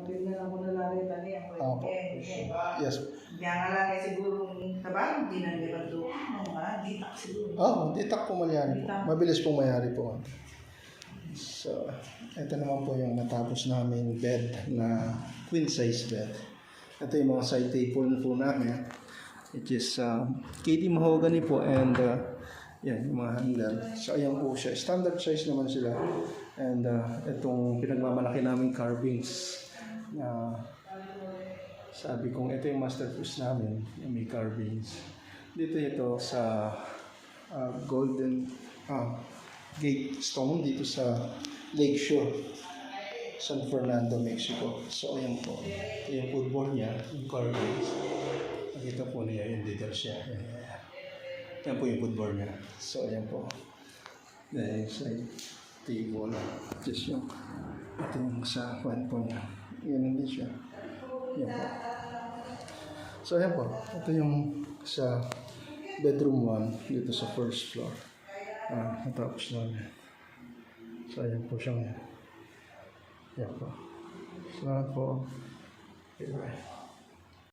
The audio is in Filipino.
tingnan ako na lang rin tani ako. Opo. Yes. Diyan nga lang siguro trabaho, hindi na nila doon. Di tak siguro. Di tak po mayari po. Mabilis pong mayari po. So, ito naman po yung natapos namin bed na queen size bed. Ito yung mga side table po namin. Which is KD mahogany po and yan, yung mga handler. So, ayan po siya. Standard size naman sila. And itong pinagmamalaki namin carvings. Sabi kong ito yung masterpiece namin. Yung may carvings. Dito ito sa golden gate stone dito sa Lakeshore, San Fernando, Mexico. So, ayan po. Ito yung football niya, yung carvings. Nakita po niya yung details niya. Yan po yung football niya. So, ayan po. Then, side table. Just yung ito yung sa kwan po niya. Yan din siya. Yan po. So, ayan po. Ito yung sa bedroom 1 dito sa first floor. Natapos namin. So, ayan po siyang yan po. Salamat po. Okay, bye.